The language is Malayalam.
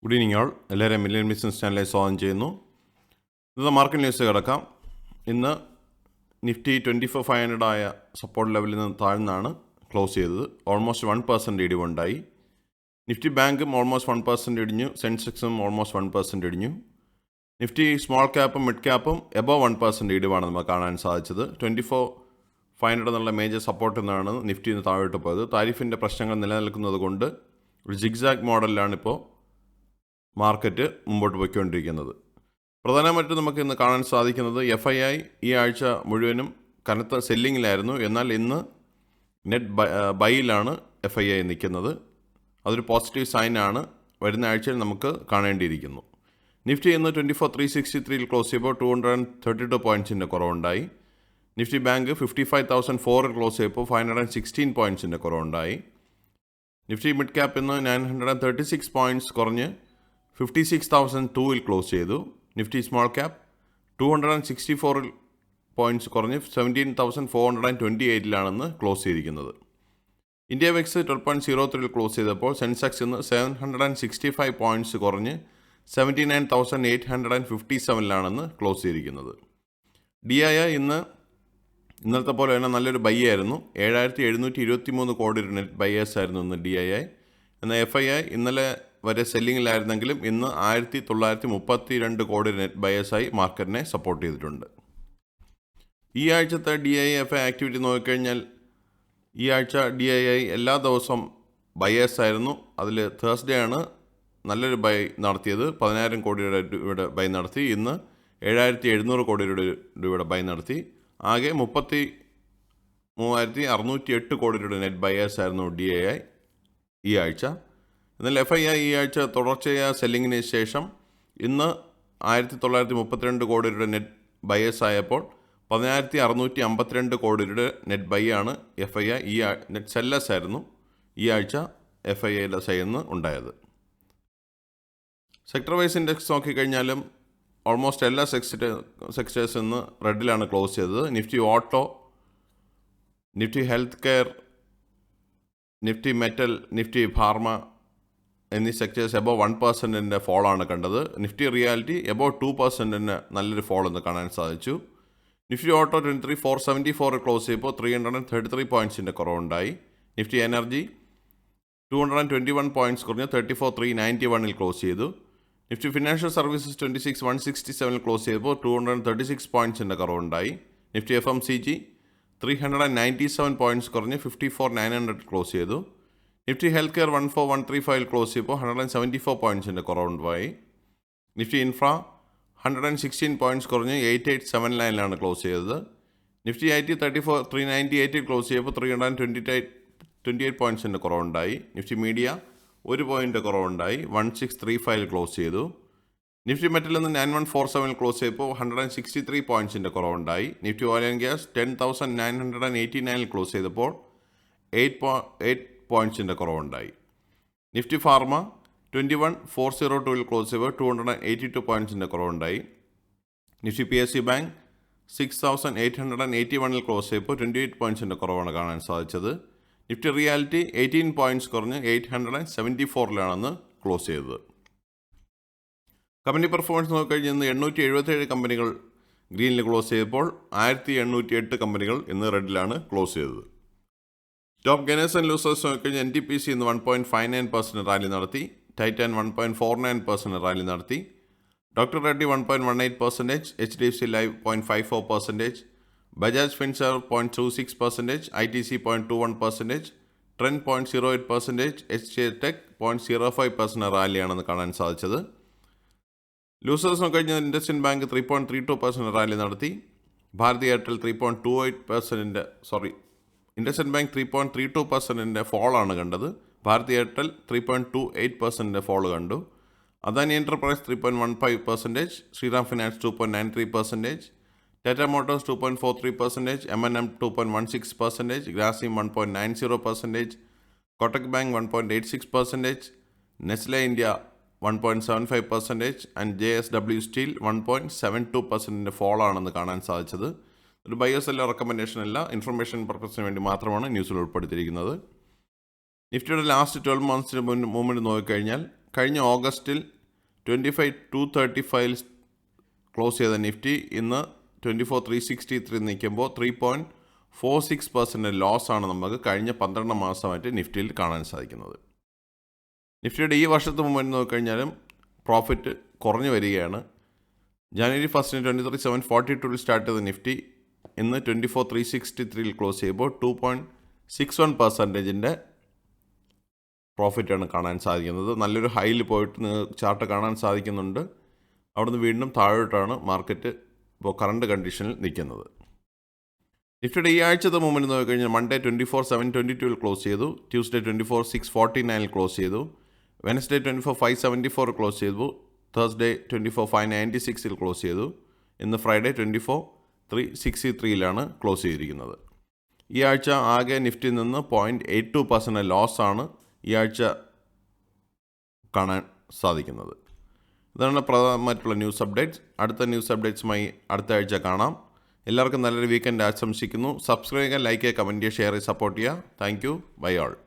ഗുഡ് ഈവനിങ് ആൾ. എല്ലാവരും മില്യൺ ബിസിനസ് ചാനലിൽ സ്വാഗതം ചെയ്യുന്നു. ഇന്ന് മാർക്കറ്റ് ന്യൂസ് കിടക്കാം. ഇന്ന് നിഫ്റ്റി 24,500 ആയ സപ്പോർട്ട് ലെവലിൽ നിന്ന് താഴ്ന്നാണ് ക്ലോസ് ചെയ്തത്. ഓൾമോസ്റ്റ് 1% ഇടിവുണ്ടായി. നിഫ്റ്റി ബാങ്കും ഓൾമോസ്റ്റ് 1% ഇടിഞ്ഞു. സെൻസെക്സും ഓൾമോസ്റ്റ് 1% ഇടിഞ്ഞു. നിഫ്റ്റി സ്മോൾ ക്യാപ്പും മിഡ് ക്യാപ്പും എബോവ് 1% ഇടിവാണ് നമുക്ക് കാണാൻ സാധിച്ചത്. 24,500 എന്നുള്ള മേജർ സപ്പോർട്ടിൽ നിന്നാണ് നിഫ്റ്റി ഇന്ന് താഴോട്ട് പോയത്. താരിഫിൻ്റെ പ്രശ്നങ്ങൾ നിലനിൽക്കുന്നത് കൊണ്ട് ഒരു ജിഗ്സാഗ് മോഡലിലാണിപ്പോൾ മാർക്കറ്റ് മുമ്പോട്ട് പോയിക്കൊണ്ടിരിക്കുന്നത്. പ്രധാനമായിട്ടും നമുക്ക് ഇന്ന് കാണാൻ സാധിക്കുന്നത് FII ഈ ആഴ്ച മുഴുവനും കനത്ത സെല്ലിങ്ങിലായിരുന്നു. എന്നാൽ ഇന്ന് നെറ്റ് ബൈയിലാണ് FII നിൽക്കുന്നത്. അതൊരു പോസിറ്റീവ് സൈനാണ്. വരുന്ന ആഴ്ചയിൽ നമുക്ക് കാണേണ്ടിയിരിക്കുന്നു. നിഫ്റ്റി ഇന്ന് 24,363 ക്ലോസ് ചെയ്യുമ്പോൾ 232 പോയിൻറ്റ്സിൻ്റെ കുറവുണ്ടായി. നിഫ്റ്റി ബാങ്ക് 55,004 ക്ലോസ് ചെയ്യുമ്പോൾ 516 പോയിൻറ്റ്സിൻ്റെ കുറവുണ്ടായി. നിഫ്റ്റി മിഡ് ക്യാപ്പ് ഇന്ന് 936 പോയിൻറ്റ്സ് കുറഞ്ഞ് 56,002 ക്ലോസ് ചെയ്തു. നിഫ്റ്റി സ്മോൾ ക്യാപ്പ് 264 പോയിൻറ്റ്സ് കുറഞ്ഞ് 17,428 ക്ലോസ് ചെയ്തിരിക്കുന്നത്. ഇന്ത്യ വെക്സ് 12.03 ക്ലോസ് ചെയ്തപ്പോൾ സെൻസെക്സ് ഇന്ന് 765 പോയിൻറ്റ്സ് കുറഞ്ഞ് 79,857 ക്ലോസ് ചെയ്തിരിക്കുന്നത്. DII ഇന്നലത്തെ പോലെ തന്നെ നല്ലൊരു ബൈ ആയിരുന്നു. 7,723 കോടി നെറ്റ് ബൈയേഴ്സ് ആയിരുന്നു ഇന്ന് DII. എന്നാൽ FII ഇന്നലെ വരെ സെല്ലിങ്ങിലായിരുന്നെങ്കിലും ഇന്ന് 1,932 കോടി നെറ്റ് ബയേഴ്സായി മാർക്കറ്റിനെ സപ്പോർട്ട് ചെയ്തിട്ടുണ്ട്. ഈ ആഴ്ചത്തെ DII-FI ആക്ടിവിറ്റി നോക്കിക്കഴിഞ്ഞാൽ ഈ ആഴ്ച DII എല്ലാ ദിവസവും ബയേഴ്സ് ആയിരുന്നു. അതിൽ തേഴ്സ്ഡേ ആണ് നല്ലൊരു ബൈ നടത്തിയത്. 10,000 കോടി രൂപയുടെ ബൈ നടത്തി. ഇന്ന് 7,700 കോടി രൂപയുടെ ബൈ നടത്തി. ആകെ 33,608 കോടി രൂപയുടെ നെറ്റ് ബയേഴ്സ് ആയിരുന്നു DII ഈ ആഴ്ച. എന്നാൽ FII ഈ ആഴ്ച തുടർച്ചയായ സെല്ലിങ്ങിന് ശേഷം ഇന്ന് 1,932 കോടി രൂപയുടെ നെറ്റ് ബയേഴ്സ് ആയപ്പോൾ 10,652 കോടി രൂപയുടെ നെറ്റ് ബൈ ആണ് FII നെറ്റ് സെല്ലേഴ്സ് ആയിരുന്നു ഈ ആഴ്ച FIIയുടെ സൈഡിൽ നിന്ന് ഉണ്ടായത്. സെക്ടർ വൈസ് ഇൻഡെക്സ് നോക്കിക്കഴിഞ്ഞാലും ഓൾമോസ്റ്റ് എല്ലാ സെക്ടേഴ്സ് ഇന്ന് റെഡിലാണ് ക്ലോസ് ചെയ്തത്. Nifty auto, Nifty health care, Nifty metal, Nifty pharma എന്നീ സെക്ടേഴ്സ് എബോവ് 1% ഫോളാണ് കണ്ടത്. നിഫ്റ്റി റിയാലിറ്റി എബോവ് 2% നല്ലൊരു ഫോൾ എന്ന് കാണാൻ സാധിച്ചു. നിഫ്റ്റി ഓട്ടോ 23,474 ക്ലോസ് ചെയ്യുമ്പോൾ 333 പോയിൻറ്റ്സിൻ്റെ കുറവുണ്ടായി. നിഫ്റ്റി എനർജി 221 പോയിൻറ്റ്സ് കുറഞ്ഞ് 34,391 ക്ലോസ് ചെയ്തു. നിഫ്റ്റി ഫിനാൻഷ്യൽ സർവീസസ് 26,167 ക്ലോസ് ചെയ്തപ്പോൾ 236 പോയിൻറ്റ്സിൻ്റെ കുറവുണ്ടായി. നിഫ്റ്റി FMCG 397 പോയിൻറ്റ്സ് കുറഞ്ഞ് 54,900 ക്ലോസ് ചെയ്തു. നിഫ്റ്റി ഹെൽത്ത് കെയർ 14,135 ക്ലോസ് ചെയ്യുമ്പോൾ 174 പോയിൻറ്റ്സിൻ്റെ കുറവുണ്ടായി. നിഫ്റ്റി ഇൻഫ്ര 116 പോയിൻറ്റ്സ് കുറഞ്ഞ് 8879 ക്ലോസ് ചെയ്തത്. നിഫ്റ്റി IT 34,398 ക്ലോസ് ചെയ്യുമ്പോൾ 328 പോയിൻറ്റ്സിൻ്റെ കുറവുണ്ടായി. നിഫ്റ്റി മീഡിയ 1 പോയിൻ്റ് കുറവുണ്ടായി, 1635 ക്ലോസ് ചെയ്തു. നിഫ്റ്റി മെറ്റൽ നിന്ന് 9147 ക്ലോസ് ചെയ്തപ്പോൾ 163 പോയിൻറ്റ്സിൻ്റെ കുറവുണ്ടായി. Nifty oil and gas 10,989 close ചെയ്തപ്പോൾ 8 പോയിൻറ്റ്സിൻ്റെ കുറവുണ്ടായി. നിഫ്റ്റി ഫാർമ 21,402 ക്ലോസ് ചെയ്തപ്പോൾ 282 പോയിൻറ്റ്സിൻ്റെ കുറവുണ്ടായി. നിഫ്റ്റി PSU ബാങ്ക് 6,881 ക്ലോസ് ചെയ്തപ്പോൾ 28 പോയിൻറ്റ്സിൻ്റെ കുറവാണ് കാണാൻ സാധിച്ചത്. നിഫ്റ്റി റിയാലിറ്റി 18 പോയിൻറ്റ്സ് കുറഞ്ഞ് 874 ക്ലോസ് ചെയ്തത്. കമ്പനി പെർഫോമൻസ് നോക്കിക്കഴിഞ്ഞാൽ ഇന്ന് 877 കമ്പനികൾ ഗ്രീനിൽ ക്ലോസ് ചെയ്തപ്പോൾ 1,808 കമ്പനികൾ ഇന്ന് റെഡിലാണ് ക്ലോസ് ചെയ്തത്. ടോപ്പ് ഗെയിനേഴ്സ് ആൻഡ് ലൂസേഴ്സ് നോക്കിക്കഴിഞ്ഞാൽ NTPC ഇന്ന് 1.59% റാലി നടത്തി. ടൈറ്റാൻ 1.49% റാലി നടത്തി. Doctor Reddy 1.18%, HDFC life 0.54%, Bajaj Finserv 0.26%, ITC 0.21%, Trent 0.08%, HJ tech 0.05% റാലിയാണെന്ന് കാണാൻ സാധിച്ചത്. ലൂസേഴ്സ് നോക്കിക്കഴിഞ്ഞാൽ ഇൻഡസ്ഇൻഡ് ബാങ്ക് 3.32% റാലി നടത്തി. ഭാരതി എയർടെൽ 3.28% ഇൻഡസ്ഇൻഡ് ബാങ്ക് 3.32% ഫോളാണ് കണ്ടത്. ഭാരതി എയർടെൽ 3.28% ഫോള് കണ്ടു. Adani enterprise 3.15%, Shriram finance 2.93%, Tata motors 2.43%, M&M 2.16%, Grasim 1.90%, Kotak bank 1.86%, Nestle India 1.75% and JSW steel 1.72% ഫോളാണെന്ന് കാണാൻ സാധിച്ചത്. ഒരു ബയേഴ്സ് അല്ല, റെക്കമെൻഡേഷൻ അല്ല, ഇൻഫർമേഷൻ പർപ്പസിന് വേണ്ടി മാത്രമാണ് ന്യൂസിൽ ഉൾപ്പെടുത്തിയിരിക്കുന്നത്. നിഫ്റ്റിയുടെ ലാസ്റ്റ് 12 മന്ത്സിന് മൂവ്മെൻറ്റ് നോക്കിക്കഴിഞ്ഞാൽ കഴിഞ്ഞ ഓഗസ്റ്റിൽ 25,235 ക്ലോസ് ചെയ്ത നിഫ്റ്റി ഇന്ന് 24,363 നിൽക്കുമ്പോൾ 3.46% ലോസാണ് നമുക്ക് കഴിഞ്ഞ 12 മാസമായിട്ട് നിഫ്റ്റിയിൽ കാണാൻ സാധിക്കുന്നത്. നിഫ്റ്റിയുടെ ഈ വർഷത്തെ മൂവ്മെൻറ്റ് നോക്കിക്കഴിഞ്ഞാലും പ്രോഫിറ്റ് കുറഞ്ഞു വരികയാണ്. ജനുവരി 1 23,742 സ്റ്റാർട്ട് ചെയ്ത നിഫ്റ്റി ഇന്ന് 24,363 ക്ലോസ് ചെയ്യുമ്പോൾ 2.61% പ്രോഫിറ്റാണ് കാണാൻ സാധിക്കുന്നത്. നല്ലൊരു ഹൈയിൽ പോയിട്ട് ചാർട്ട് കാണാൻ സാധിക്കുന്നുണ്ട്. അവിടുന്ന് വീണ്ടും താഴോട്ടാണ് മാർക്കറ്റ് ഇപ്പോൾ കറണ്ട് കണ്ടീഷനിൽ നിൽക്കുന്നത്. നിഫ്റ്റിയുടെ ഈ ആഴ്ചത്തെ മൂവ്മെൻറ്റ് നോക്കിക്കഴിഞ്ഞാൽ മൺഡേ 24,722 ക്ലോസ് ചെയ്തു, ട്യൂസ്ഡേ 24,649 ക്ലോസ് ചെയ്തു, വെനസ്ഡേ 24,574 ക്ലോസ് ചെയ്തു, തേഴ്സ്ഡേ 24,596 ക്ലോസ് ചെയ്തു, ഇന്ന് ഫ്രൈഡേ 24,363 ക്ലോസ് ചെയ്തിരിക്കുന്നത്. ഈ ആഴ്ച ആകെ നിഫ്റ്റിയിൽ നിന്ന് 0.82% ലോസാണ് ഈ ആഴ്ച കാണാൻ സാധിക്കുന്നത്. ഇതാണ് പ്രധാനമായിട്ടുള്ള ന്യൂസ് അപ്ഡേറ്റ്സ്. അടുത്ത ന്യൂസ് അപ്ഡേറ്റ്സുമായി അടുത്ത ആഴ്ച കാണാം. എല്ലാവർക്കും നല്ലൊരു വീക്കെൻഡ് ആശംസിക്കുന്നു. സബ്സ്ക്രൈബ് ചെയ്യുക, ലൈക്ക് ചെയ്യുക, കമൻറ്റ് ചെയ്യുക, ഷെയർ ചെയ്യുക, സപ്പോർട്ട് ചെയ്യുക. Thank you. Bye all.